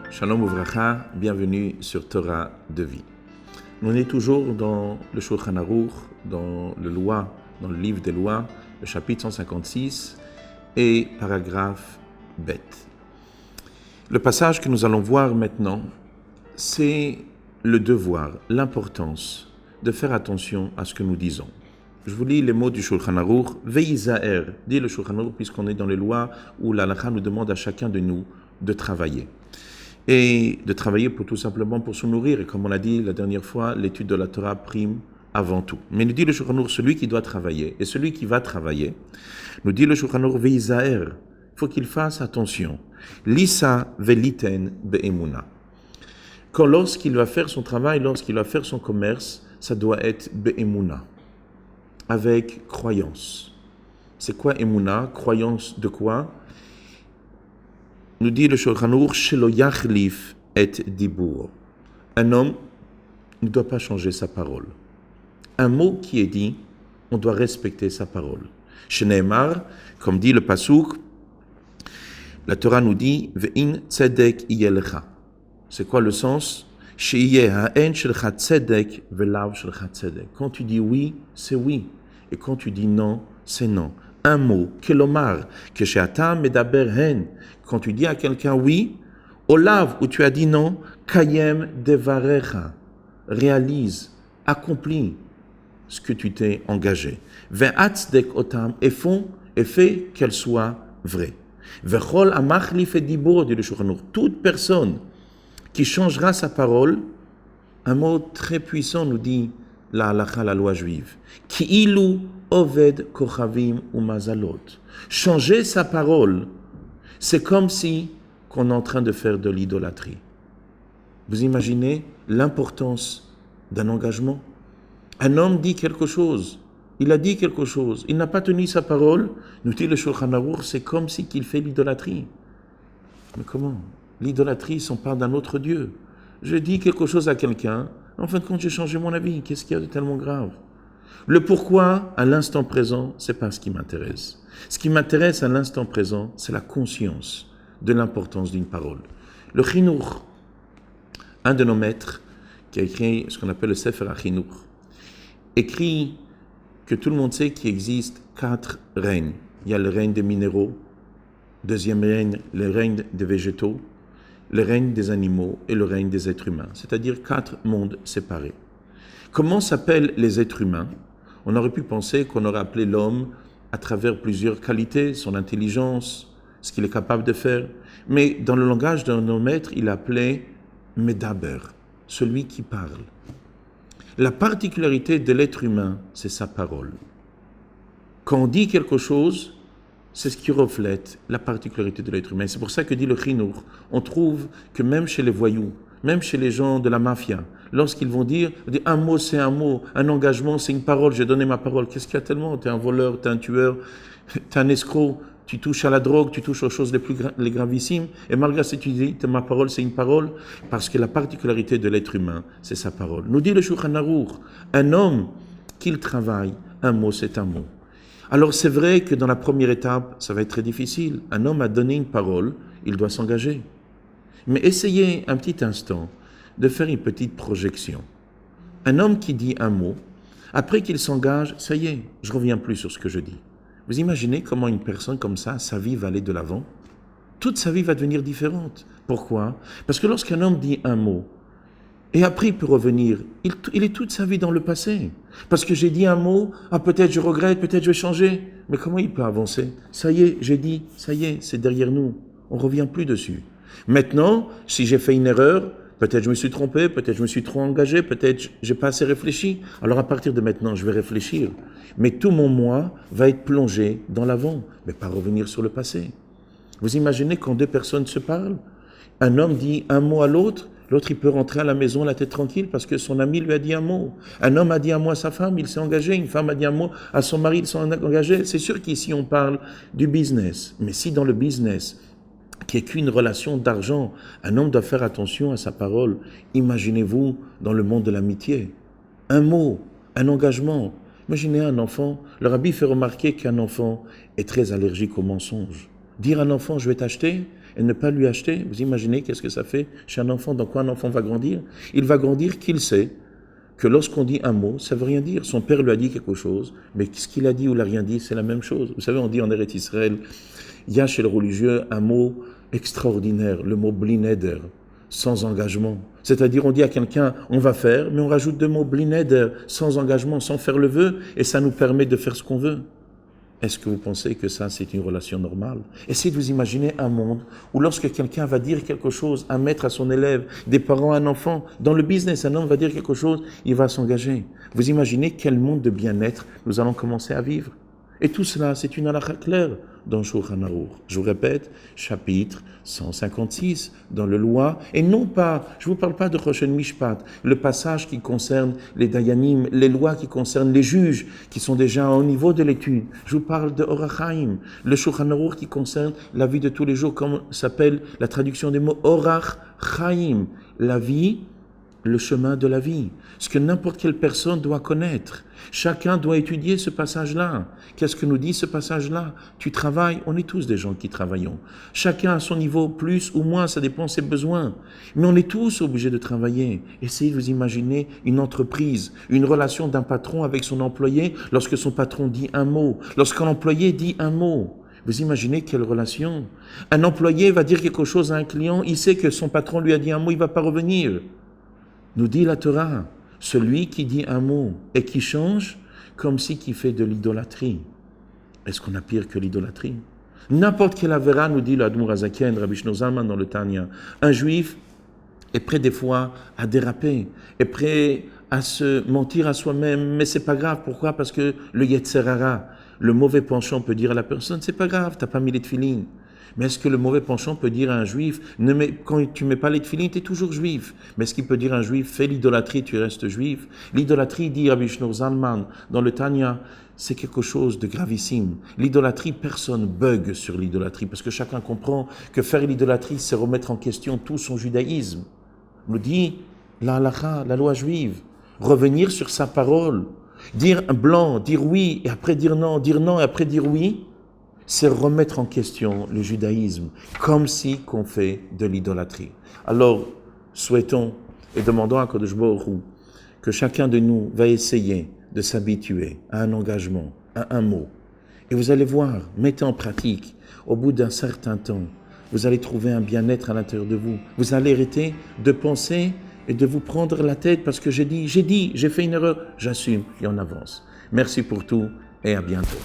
Shalom Uvracha, bienvenue sur Torah de vie. On est toujours dans le Shulchan Aruch, dans le livre des lois, le chapitre 156 et paragraphe Bet. Le passage que nous allons voir maintenant, c'est le devoir, l'importance de faire attention à ce que nous disons. Je vous lis les mots du Shulchan Aruch. Veizaer, dit le Shulchan Aruch, puisqu'on est dans les lois où la halakha nous demande à chacun de nous de travailler. Et de travailler tout simplement pour se nourrir. Et comme on l'a dit la dernière fois, l'étude de la Torah prime avant tout. Mais nous dit le Shulchan Aruch, celui qui doit travailler et celui qui va travailler, nous dit le Shulchan Aruch, veizaer, il faut qu'il fasse attention. Lisa veliten be'emuna. Lorsqu'il va faire son travail, lorsqu'il va faire son commerce, ça doit être be'emuna, avec croyance. C'est quoi emuna? Croyance de quoi? Nous dit le Shulchan Aruch, shelo yachlif et dibur. Un homme ne doit pas changer sa parole. Un mot qui est dit, on doit respecter sa parole. Shneimar, comme dit le pasuk, la Torah nous dit, ve'in tzedek yelecha. C'est quoi le sens? Sheyeh ha'en shelcha tzedek ve'lav shelcha tzedek. Quand tu dis oui, c'est oui. Et quand tu dis non, c'est non. Un mot, kelomar, que she'atam medaber hen. Quand tu dis à quelqu'un oui, olav, où tu as dit non, kayem devarecha. Réalise, accomplis ce que tu t'es engagé. Ve'atzdek otam, et fais qu'elle soit vraie. Ve'chol amachlif et dibur, dit le Shulchan Aruch. Toute personne qui changera sa parole, un mot très puissant nous dit la halakha, la loi juive. Ki'ilu oved kochavim ou mazalot. Changer sa parole, c'est comme si qu'on est en train de faire de l'idolâtrie. Vous imaginez l'importance d'un engagement? Un homme dit quelque chose, il a dit quelque chose, il n'a pas tenu sa parole, nous dit le Shulchan Aruch, c'est comme si qu'il fait l'idolâtrie. Mais comment? L'idolâtrie, on parle d'un autre Dieu. Je dis quelque chose à quelqu'un, en fin de compte, j'ai changé mon avis. Qu'est-ce qu'il y a de tellement grave? Le pourquoi, à l'instant présent, c'est pas ce qui m'intéresse. Ce qui m'intéresse à l'instant présent, c'est la conscience de l'importance d'une parole. Le Chinuch, un de nos maîtres, qui a écrit ce qu'on appelle le Sefer HaChinuch, écrit que tout le monde sait qu'il existe 4 règnes. Il y a le règne des minéraux, deuxième règne, le règne des végétaux, le règne des animaux et le règne des êtres humains, c'est-à-dire 4 mondes séparés. Comment s'appellent les êtres humains? On aurait pu penser qu'on aurait appelé l'homme à travers plusieurs qualités, son intelligence, ce qu'il est capable de faire. Mais dans le langage de nos maîtres, il appelait Medaber, celui qui parle. La particularité de l'être humain, c'est sa parole. Quand on dit quelque chose, c'est ce qui reflète la particularité de l'être humain. C'est pour ça que dit le Chinuch, on trouve que même chez les voyous, même chez les gens de la mafia, lorsqu'ils vont dire un mot c'est un mot, un engagement c'est une parole, j'ai donné ma parole. Qu'est-ce qu'il y a tellement? Tu es un voleur, tu es un tueur, tu es un escroc, tu touches à la drogue, tu touches aux choses les gravissimes, et malgré ça tu dis ma parole c'est une parole, parce que la particularité de l'être humain, c'est sa parole. Nous dit le Shulchan Aruch, un homme qu'il travaille, un mot c'est un mot. Alors c'est vrai que dans la première étape, ça va être très difficile. Un homme a donné une parole, il doit s'engager. Mais essayez un petit instant de faire une petite projection. Un homme qui dit un mot, après qu'il s'engage, ça y est, je ne reviens plus sur ce que je dis. Vous imaginez comment une personne comme ça, sa vie va aller de l'avant? Toute sa vie va devenir différente. Pourquoi? Parce que lorsqu'un homme dit un mot, et après, il peut revenir. Il est toute sa vie dans le passé. Parce que j'ai dit un mot, peut-être je regrette, peut-être je vais changer. Mais comment il peut avancer? Ça y est, j'ai dit, ça y est, c'est derrière nous. On ne revient plus dessus. Maintenant, si j'ai fait une erreur, peut-être je me suis trompé, peut-être je me suis trop engagé, peut-être je n'ai pas assez réfléchi. Alors à partir de maintenant, je vais réfléchir. Mais tout mon moi va être plongé dans l'avant, mais pas revenir sur le passé. Vous imaginez quand 2 personnes se parlent? Un homme dit un mot à l'autre, l'autre, il peut rentrer à la maison la tête tranquille parce que son ami lui a dit un mot. Un homme a dit un mot à sa femme, il s'est engagé. Une femme a dit un mot à son mari, ils sont engagés. C'est sûr qu'ici, on parle du business. Mais si dans le business, qui n'est qu'une relation d'argent, un homme doit faire attention à sa parole. Imaginez-vous dans le monde de l'amitié. Un mot, un engagement. Imaginez un enfant. Le rabbi fait remarquer qu'un enfant est très allergique au mensonge. Dire à un enfant, je vais t'acheter, et ne pas lui acheter. Vous imaginez qu'est-ce que ça fait chez un enfant? Dans quoi un enfant va grandir? Il va grandir qu'il sait que lorsqu'on dit un mot, ça ne veut rien dire. Son père lui a dit quelque chose, mais ce qu'il a dit ou l'a rien dit, c'est la même chose. Vous savez, on dit en Eretz Israël, il y a chez le religieux un mot extraordinaire, le mot blineder, sans engagement. C'est-à-dire, on dit à quelqu'un, on va faire, mais on rajoute 2 mots, blineder, sans engagement, sans faire le vœu, et ça nous permet de faire ce qu'on veut. Est-ce que vous pensez que ça, c'est une relation normale? Essayez de vous imaginer un monde où lorsque quelqu'un va dire quelque chose, un maître à son élève, des parents à un enfant, dans le business, un homme va dire quelque chose, il va s'engager. Vous imaginez quel monde de bien-être nous allons commencer à vivre? Et tout cela, c'est une halakha claire dans Shulchan Aruch. Je vous répète, chapitre 156 dans le loi, et non pas, je ne vous parle pas de Choshen Mishpat, le passage qui concerne les dayanim, les lois qui concernent les juges, qui sont déjà au niveau de l'étude. Je vous parle de Orach Chaim, le Shulchan Aruch qui concerne la vie de tous les jours, comme s'appelle la traduction des mots Orach Chaim, la vie, le chemin de la vie, ce que n'importe quelle personne doit connaître. Chacun doit étudier ce passage-là. Qu'est-ce que nous dit ce passage-là? Tu travailles, on est tous des gens qui travaillons. Chacun à son niveau, plus ou moins, ça dépend de ses besoins. Mais on est tous obligés de travailler. Essayez de vous imaginer une entreprise, une relation d'un patron avec son employé lorsque son patron dit un mot, lorsqu'un employé dit un mot. Vous imaginez quelle relation? Un employé va dire quelque chose à un client, il sait que son patron lui a dit un mot, il ne va pas revenir. Nous dit la Torah, celui qui dit un mot et qui change, comme si qui fait de l'idolâtrie. Est-ce qu'on a pire que l'idolâtrie? N'importe quelle avéra, nous dit l'Admour Hazaken, Rabbi Shlomo Zalman dans le Tanya, un juif est prêt des fois à déraper, est prêt à se mentir à soi-même, mais c'est pas grave. Pourquoi? Parce que le Yetzer Hara, le mauvais penchant peut dire à la personne, c'est pas grave, t'as pas mis les tefilines. Mais est-ce que le mauvais penchant peut dire à un juif, quand tu ne mets pas les tefilines, tu es toujours juif? Mais est-ce qu'il peut dire à un juif, fais l'idolâtrie, tu restes juif? L'idolâtrie, dit Rabbi Shlomo Zalman dans le Tanya, c'est quelque chose de gravissime. L'idolâtrie, personne bug sur l'idolâtrie, parce que chacun comprend que faire l'idolâtrie, c'est remettre en question tout son judaïsme. On nous dit la halakha, la loi juive, revenir sur sa parole, dire blanc, dire oui, et après dire non et après dire oui, c'est remettre en question le judaïsme, comme si qu'on fait de l'idolâtrie. Alors, souhaitons et demandons à Kadosh Baruch Hu que chacun de nous va essayer de s'habituer à un engagement, à un mot. Et vous allez voir, mettez en pratique, au bout d'un certain temps, vous allez trouver un bien-être à l'intérieur de vous. Vous allez arrêter de penser et de vous prendre la tête parce que j'ai fait une erreur, j'assume et on avance. Merci pour tout et à bientôt.